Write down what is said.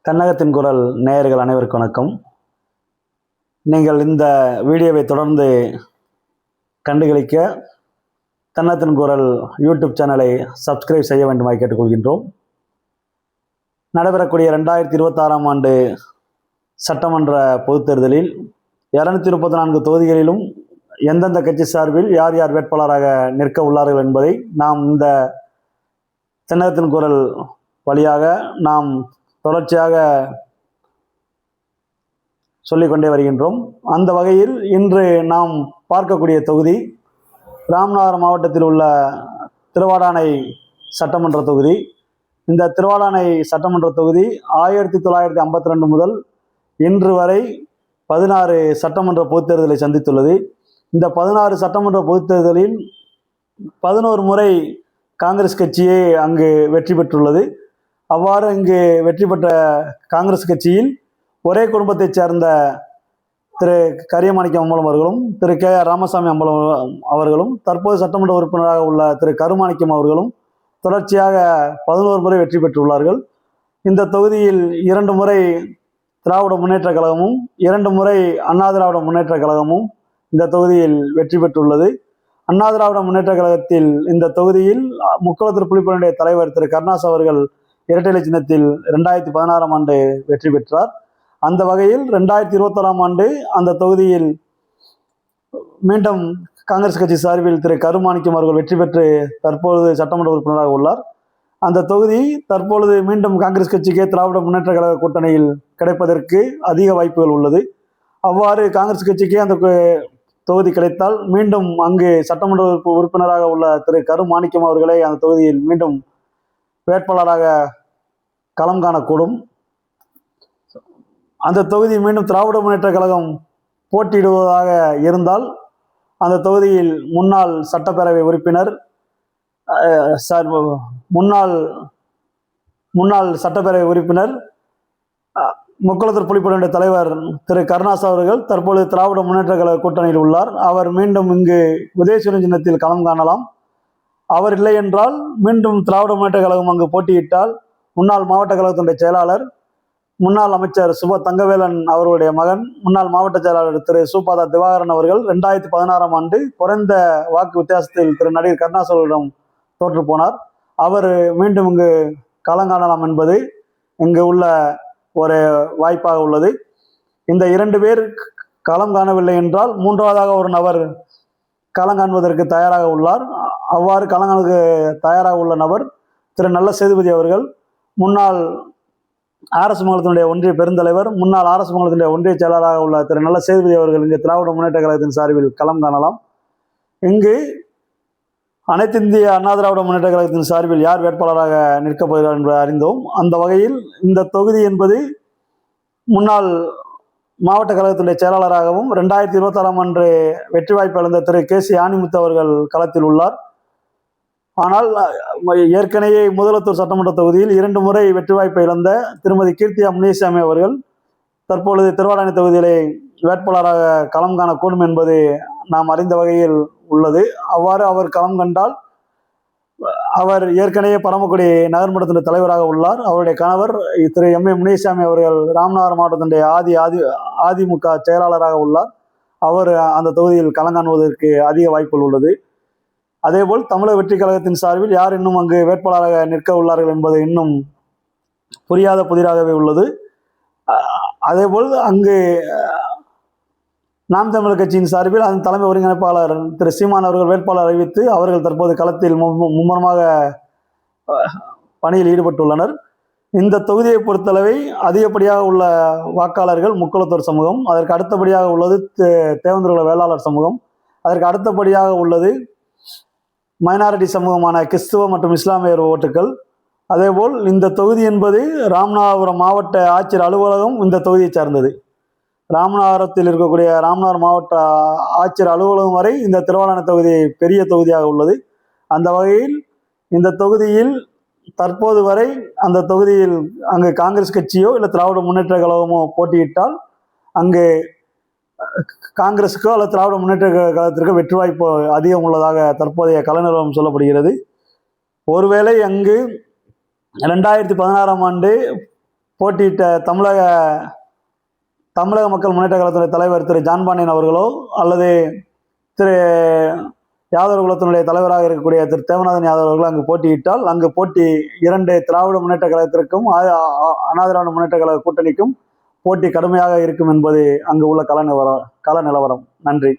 கன்னகத்தின் குரல் நேயர்கள் அனைவருக்கும் வணக்கம். நீங்கள் இந்த வீடியோவை தொடர்ந்து கண்டுகளிக்க கன்னகத்தின் குரல் யூடியூப் சேனலை சப்ஸ்கிரைப் செய்ய வேண்டுமாய் கேட்டுக்கொள்கின்றோம். நடைபெறக்கூடிய 2026ஆம் ஆண்டு சட்டமன்ற பொதுத் தேர்தலில் 234 தொகுதிகளிலும் எந்தெந்த கட்சி சார்பில் யார் யார் வேட்பாளராக நிற்க உள்ளார்கள் என்பதை நாம் இந்த கன்னகத்தின் குரல் வழியாக நாம் தொடர்ச்சியாக சொல்லிக்கொண்டே வருகின்றோம். அந்த வகையில் இன்று நாம் பார்க்கக்கூடிய தொகுதி ராமநாதபுரம் மாவட்டத்தில் உள்ள திருவாடானை சட்டமன்ற தொகுதி. இந்த திருவாடானை சட்டமன்ற தொகுதி 1952 முதல் இன்று வரை 16 சட்டமன்ற பொதுத் தேர்தலை சந்தித்துள்ளது. இந்த 16 சட்டமன்ற பொதுத் தேர்தலில் 11 முறை காங்கிரஸ் கட்சியே அங்கு வெற்றி பெற்றுள்ளது. அவ்வாறு இங்கு வெற்றி பெற்ற காங்கிரஸ் கட்சியில் ஒரே குடும்பத்தைச் சேர்ந்த திரு கரியமாணிக்கம் அம்பலம் அவர்களும் திரு கே.ஆர். ராமசாமி அம்பலம் அவர்களும் தற்போது சட்டமன்ற உறுப்பினராக உள்ள திரு கருமாணிக்கம் அவர்களும் தொடர்ச்சியாக 11 முறை வெற்றி பெற்றுள்ளார்கள். இந்த தொகுதியில் 2 முறை திராவிட முன்னேற்ற கழகமும் 2 முறை அண்ணா திராவிட முன்னேற்ற கழகமும் இந்த தொகுதியில் வெற்றி பெற்றுள்ளது. அண்ணா திராவிட முன்னேற்ற கழகத்தில் இந்த தொகுதியில் முக்குளத்தூர் புலிப்படையினுடைய தலைவர் திரு கருணாஸ் அவர்கள் இரட்டை இலை சின்னத்தில் 2016ஆம் ஆண்டு வெற்றி பெற்றார். அந்த வகையில் 2021ஆம் ஆண்டு அந்த தொகுதியில் மீண்டும் காங்கிரஸ் கட்சி சார்பில் திரு கருமாணிக்கம் அவர்கள் வெற்றி பெற்று தற்பொழுது சட்டமன்ற உறுப்பினராக உள்ளார். அந்த தொகுதி தற்பொழுது மீண்டும் காங்கிரஸ் கட்சிக்கே திராவிட முன்னேற்ற கழக கூட்டணியில் கிடைப்பதற்கு அதிக வாய்ப்புகள் உள்ளது. அவ்வாறு காங்கிரஸ் கட்சிக்கே அந்த தொகுதி கிடைத்தால் மீண்டும் அங்கு சட்டமன்ற உறுப்பினராக உள்ள திரு கருமாணிக்கம் அவர்களை அந்த தொகுதியில் மீண்டும் வேட்பாளராக களம் காணக்கூடும். அந்த தொகுதி மீண்டும் திராவிட முன்னேற்ற கழகம் போட்டியிடுவதாக இருந்தால் அந்த தொகுதியில் முன்னாள் சட்டப்பேரவை உறுப்பினர் முன்னாள் சட்டப்பேரவை உறுப்பினர் முக்குளத்தூர் புலிப்படையினுடைய தலைவர் திரு கருணாஸ் அவர்கள் தற்பொழுது திராவிட முன்னேற்ற கழக கூட்டணியில் உள்ளார். அவர் மீண்டும் இங்கு உதயசூரியன் சின்னத்தில் களம் காணலாம். அவர் இல்லை என்றால் மீண்டும் திராவிட முன்னேற்ற கழகம் அங்கு போட்டியிட்டால் முன்னாள் மாவட்ட கழகத்தினுடைய செயலாளர் முன்னாள் அமைச்சர் சுப தங்கவேலன் அவர்களுடைய மகன் முன்னாள் மாவட்ட செயலாளர் திரு சூபாதா திவாகரன் அவர்கள் 2016ஆம் ஆண்டு குறைந்த வாக்கு வித்தியாசத்தில் திரு நடிகர் கருணாஸ் அவர்களிடம் தோற்று போனார். அவர் மீண்டும் இங்கு களங்காணலாம் என்பது இங்கு உள்ள ஒரு வாய்ப்பாக உள்ளது. இந்த 2 பேர் களம் காணவில்லை என்றால் மூன்றாவதாக ஒரு நபர் களங்காண்பதற்கு தயாராக உள்ளார். அவ்வாறு களங்காணுக்கு தயாராக உள்ள நபர் திரு நல்ல சேதுபதி அவர்கள், முன்னாள் ஆர்எஸ் மங்கலத்தினுடைய ஒன்றிய பெருந்தலைவர் முன்னாள் ஆர்எஸ் மங்கலத்தினுடைய ஒன்றிய செயலாளராக உள்ள திரு நல்ல சேதுபதி அவர்கள் இங்கு திராவிட முன்னேற்ற கழகத்தின் சார்பில் களம் காணலாம். இங்கு அனைத்து இந்திய அண்ணா திராவிட முன்னேற்ற கழகத்தின் சார்பில் யார் வேட்பாளராக நிற்கப் போகிறார் என்று அறிந்தோம். அந்த வகையில் இந்த தொகுதி என்பது முன்னாள் மாவட்ட கழகத்தினுடைய செயலாளராகவும் 2026ஆம் ஆண்டு வெற்றி வாய்ப்பு இழந்த திரு கே.சி. ஆணிமுத்து அவர்கள் களத்தில் உள்ளார். ஆனால் ஏற்கனவே முதலத்தூர் சட்டமன்ற தொகுதியில் 2 முறை வெற்றி வாய்ப்பை இழந்த திருமதி கீர்த்தியா முனிசாமி அவர்கள் தற்பொழுது திருவாடானை தொகுதியிலே வேட்பாளராக களம் காணக்கூடும் என்பது நாம் அறிந்த வகையில் உள்ளது. அவ்வாறு அவர் களம் கண்டால் அவர் ஏற்கனவே பரமக்குடி நகர்மன்றத்தினுடைய தலைவராக உள்ளார். அவருடைய கணவர் திரு எம்.ஏ. முனிசாமி அவர்கள் ராமநாதபுரம் மாவட்டத்தினுடைய அதிமுக செயலாளராக உள்ளார். அவர் அந்த தொகுதியில் களங்காணுவதற்கு அதிக வாய்ப்புகள் உள்ளது. அதேபோல் தமிழக வெற்றி கழகத்தின் சார்பில் யார் இன்னும் அங்கு வேட்பாளராக நிற்க உள்ளார்கள் என்பது இன்னும் புரியாத புதிராகவே உள்ளது. அதேபோல் அங்கு நாம் தமிழர் கட்சியின் சார்பில் அதன் தலைமை ஒருங்கிணைப்பாளர் திரு சீமான் அவர்கள் வேட்பாளர் அறிவித்து அவர்கள் தற்போது களத்தில் மும்முரமாக பணியில் ஈடுபட்டுள்ளனர். இந்த தொகுதியை பொறுத்தளவை அதிகப்படியாக உள்ள வாக்காளர்கள் முக்குளத்தூர் சமூகம், அதற்கு அடுத்தபடியாக உள்ளது தேவேந்திரகுல வேளாளர் சமூகம், அதற்கு அடுத்தபடியாக உள்ளது மைனாரிட்டி சமூகமான கிறிஸ்துவ மற்றும் இஸ்லாமியர் ஓட்டுக்கள். அதேபோல் இந்த தொகுதி என்பது ராமநாதபுரம் மாவட்ட ஆட்சியர் அலுவலகம் இந்த தொகுதியை சார்ந்தது. ராமநாதபுரத்தில் இருக்கக்கூடிய ராமநாதபுரம் மாவட்ட ஆட்சியர் அலுவலகம் வரை இந்த திருவாடானை தொகுதி பெரிய தொகுதியாக உள்ளது. அந்த வகையில் இந்த தொகுதியில் தற்போது வரை அந்த தொகுதியில் அங்கு காங்கிரஸ் கட்சியோ இல்லை திராவிட முன்னேற்ற கழகமோ போட்டியிட்டால் அங்கு காங்கிரஸுக்கோ அல்லது திராவிட முன்னேற்ற கழகத்திற்கோ வெற்றி வாய்ப்பு அதிகம் உள்ளதாக தற்போதைய கள நிலவரம் சொல்லப்படுகிறது. ஒருவேளை அங்கு 2016ஆம் ஆண்டு போட்டியிட்ட தமிழக மக்கள் முன்னேற்ற கழகத்தினுடைய தலைவர் திரு ஜான்பாண்டியன் அவர்களோ அல்லது திரு யாதவர் குலத்தினுடைய தலைவராக இருக்கக்கூடிய திரு தேவநாதன் யாதவ் அவர்கள் அங்கு போட்டியிட்டால் அங்கு போட்டி 2 திராவிட முன்னேற்ற கழகத்திற்கும் அண்ணா திராவிட முன்னேற்ற கழக கூட்டணிக்கும் போட்டி கடுமையாக இருக்கும் என்பது அங்கு உள்ள கள நிலவரம். நன்றி.